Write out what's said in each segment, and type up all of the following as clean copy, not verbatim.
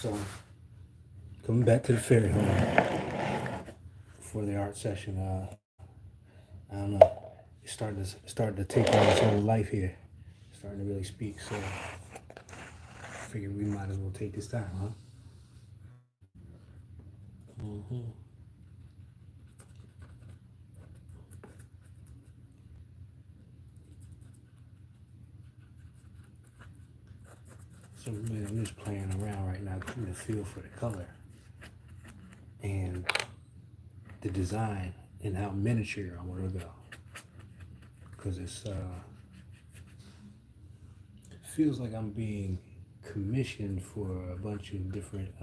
So, coming back to the fairy home for the art session, I don't know, it's starting to take on its own life here. It's starting to really speak. So, I figured we might as well take this time, huh? Mm-hmm. So, man, I'm just playing around right now, getting the feel for the color and the design and how miniature I want to go. Because it feels like I'm being commissioned for a bunch of different,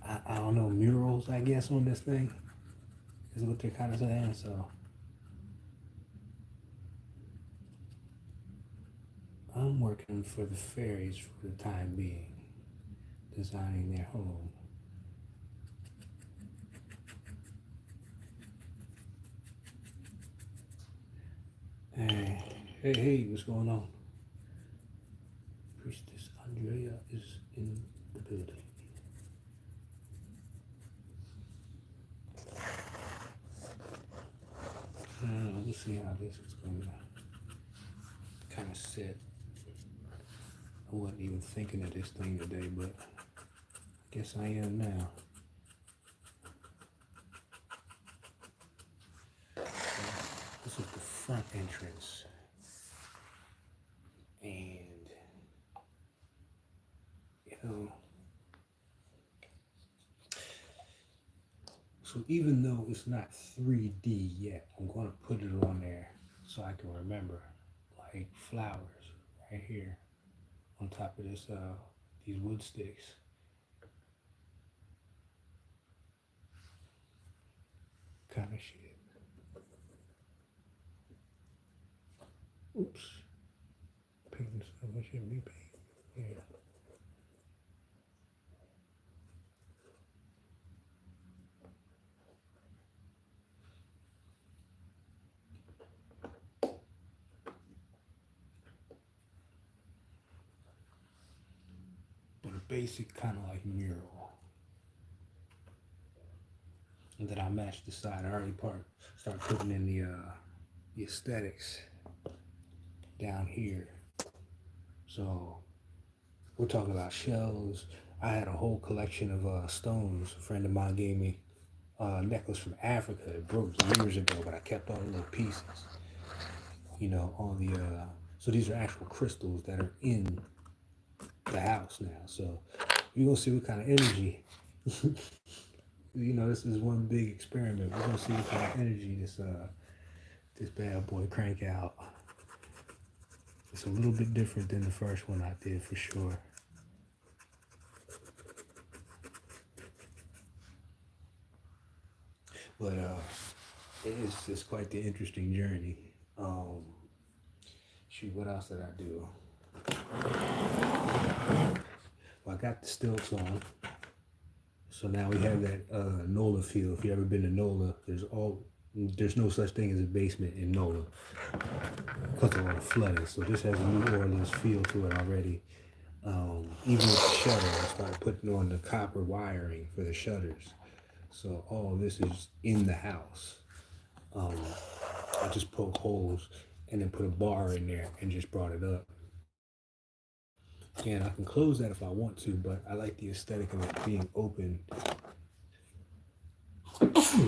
I don't know, murals, I guess, on this thing, is what they're kind of saying. So I'm working for the fairies for the time being, designing their home. Hey, what's going on? Priestess Andrea is in the building. Let's see how this is going to kind of sit. I wasn't even thinking of this thing today, but I guess I am now. This is the front entrance. And, you know, so even though it's not 3D yet, I'm going to put it on there so I can remember, like flowers right here on top of this, these wood sticks. Kind of shit. Oops. Painting stuff I shouldn't be painting. Yeah. But a basic kind of like mural. And then I match the side. I already start putting in the aesthetics down here. So we're talking about shells. I had a whole collection of stones. A friend of mine gave me a necklace from Africa. It broke years ago, but I kept all the little pieces. You know, all the so these are actual crystals that are in the house now. So you're gonna see what kind of energy. You know, this is one big experiment. We're gonna see what kind of energy this bad boy crank out. It's a little bit different than the first one I did for sure. But it's quite the interesting journey. Shoot, what else did I do? Well, I got the stilts on. So now we have that NOLA feel. If you've ever been to NOLA, there's no such thing as a basement in NOLA because of all the flooding. So this has a New Orleans feel to it already. Even with the shutter, I started putting on the copper wiring for the shutters. So all this is in the house. I just poked holes and then put a bar in there and just brought it up. And I can close that if I want to, but I like the aesthetic of it being open.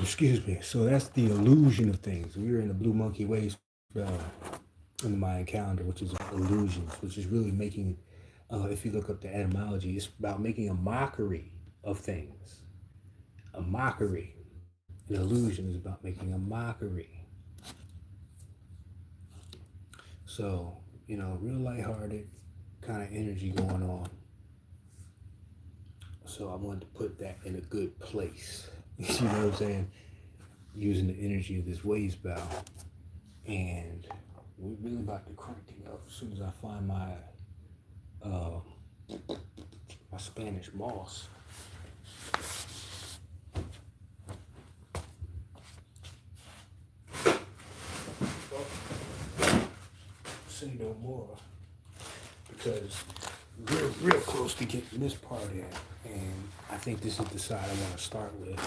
Excuse me. So that's the illusion of things. We were in the Blue Monkey Ways in the Mayan calendar, which is illusions, which is really making, if you look up the etymology, it's about making a mockery of things. A mockery. An illusion is about making a mockery. So, you know, real lighthearted kind of energy going on. So I wanted to put that in a good place. You know what I'm saying? Using the energy of this waves bow. And we're really about to crank it up as soon as I find my my Spanish moss. Say no more. because we're real close to getting this part in, and I think this is the side I want to start with.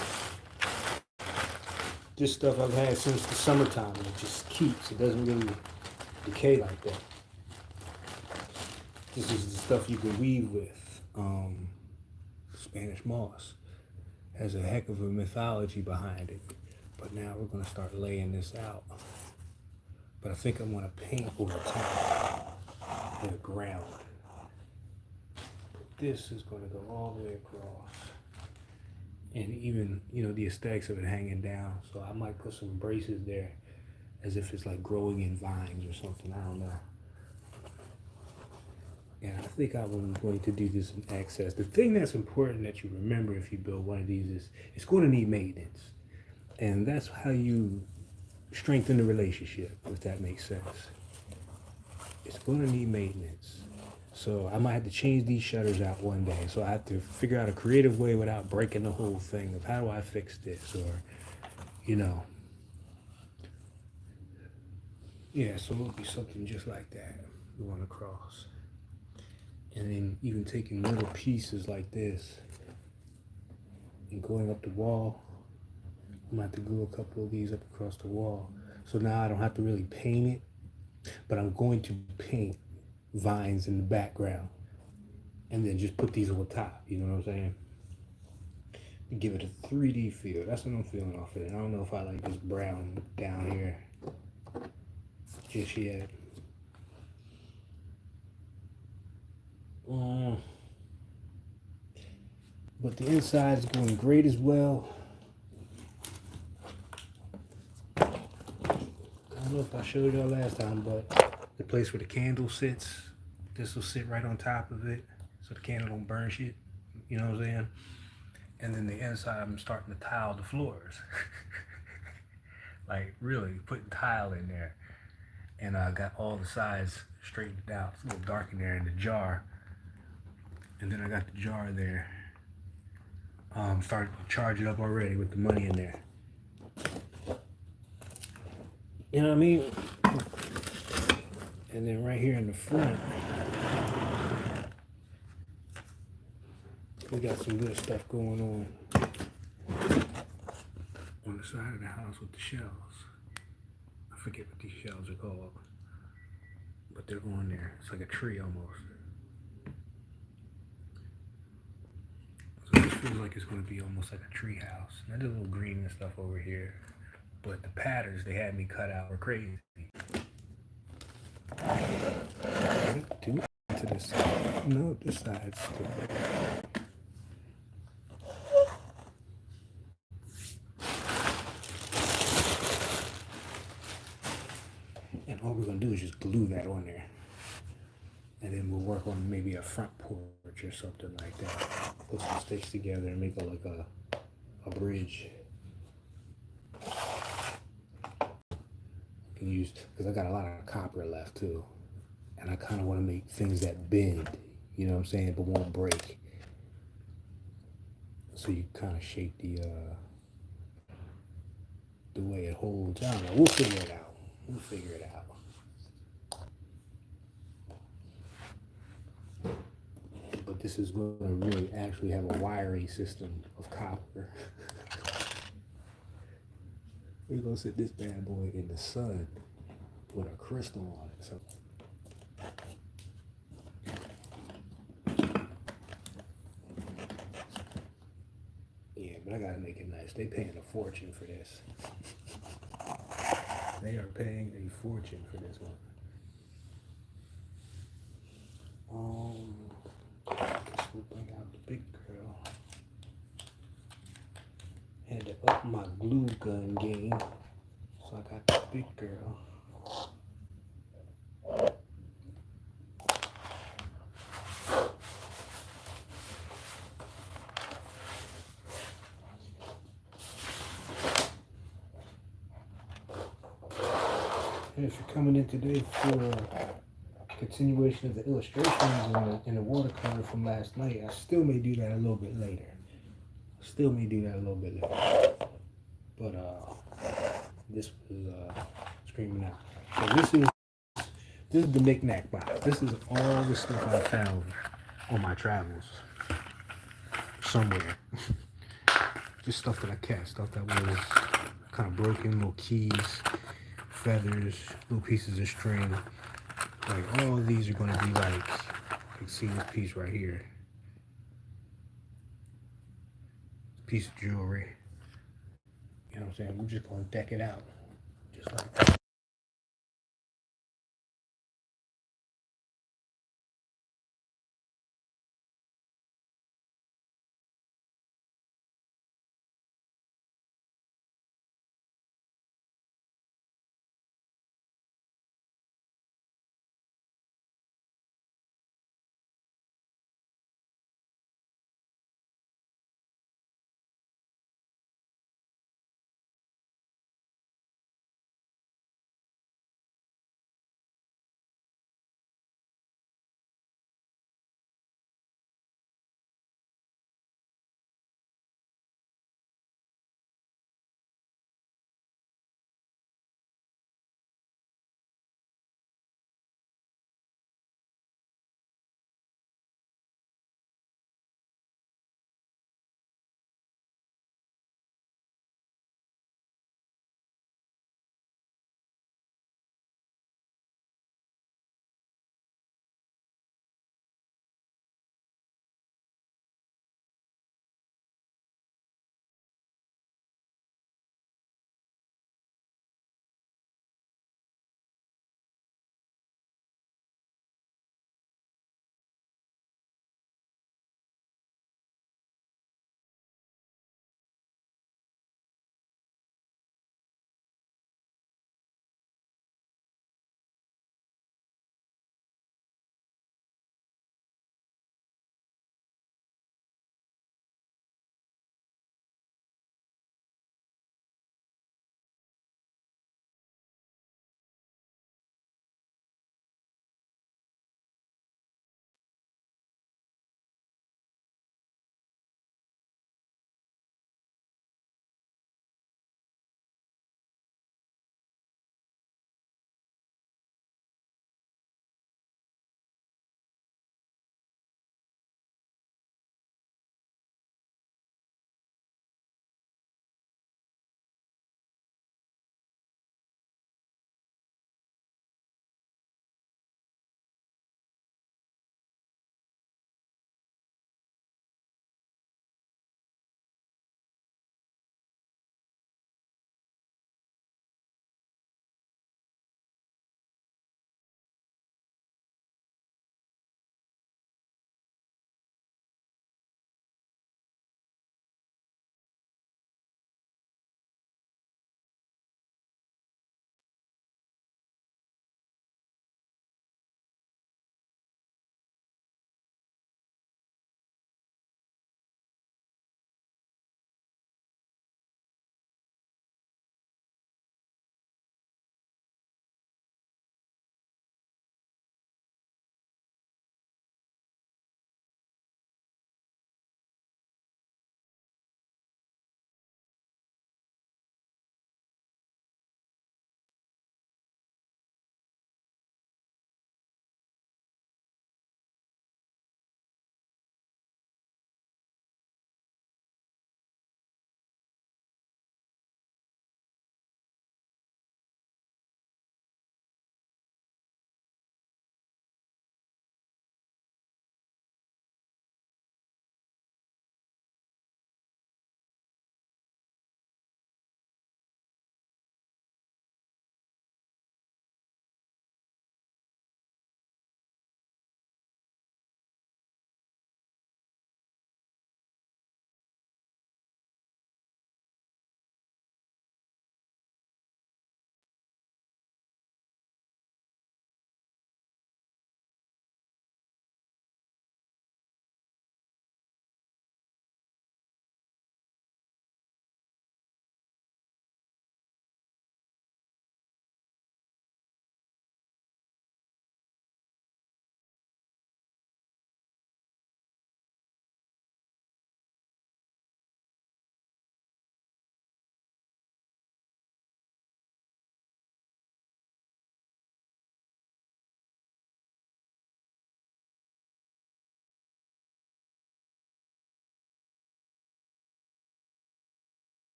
This stuff I've had since the summertime, and it just keeps. It doesn't really decay like that. This is the stuff you can weave with. Spanish moss has a heck of a mythology behind it, but now we're going to start laying this out. But I think I'm going to paint over top the ground. This is going to go all the way across, and even, you know, the aesthetics of it hanging down. So I might put some braces there, as if it's like growing in vines or something. I don't know. And I think I'm going to do this in excess. The thing that's important that you remember if you build one of these is it's going to need maintenance. And that's how you strengthen the relationship, if that makes sense. It's going to need maintenance. So I might have to change these shutters out one day. So I have to figure out a creative way without breaking the whole thing of how do I fix this, or, you know. Yeah, so it'll be something just like that going across. And then even taking little pieces like this and going up the wall. I'm gonna have to glue a couple of these up across the wall. So now I don't have to really paint it, but I'm going to paint vines in the background and then just put these on top, you know what I'm saying? To give it a 3D feel. That's what I'm feeling off of it. I don't know if I like this brown down here just yet. But the inside is going great as well. I don't know if I showed y'all last time, but the place where the candle sits, this will sit right on top of it, so the candle don't burn shit, you know what I'm saying? And then the inside, I'm starting to tile the floors. Like really putting tile in there. And I got all the sides straightened out. It's a little dark in there in the jar. And then I got the jar there. Started to charge it up already with the money in there. You know what I mean? And then right here in the front, we got some good stuff going on the side of the house with the shelves. I forget what these shelves are called, but they're on there. It's like a tree almost. So this feels like it's going to be almost like a tree house. And I did a little green and stuff over here, but the patterns they had me cut out were crazy. To this side. No, this side's still. And all we're going to do is just glue that on there. And then we'll work on maybe a front porch or something like that. Put some sticks together and make it like a bridge. I can use, because I got a lot of copper left too. And I kind of want to make things that bend, you know what I'm saying, but won't break. So you kind of shape the way it holds. I don't know. We'll figure it out. We'll figure it out. But this is going to really actually have a wiring system of copper. We're going to sit this bad boy in the sun with a crystal on it. So. Yeah, but I got to make it nice. They paying a fortune for this. They are paying a fortune for this one. I guess we'll bring out the big girl. Had to up my glue gun game, so I got the big girl. And if you're coming in today for a continuation of the illustrations and the watercolor from last night, I still may do that a little bit later. But this was screaming out. So this is This is the knick-knack box. This is all the stuff I found on my travels somewhere. Just stuff that I kept, stuff that was kind of broken, little keys, feathers, little pieces of string. Like all of these are going to be like, you can see this piece right here. Piece of jewelry. You know what I'm saying? We're just going to deck it out. Just like that.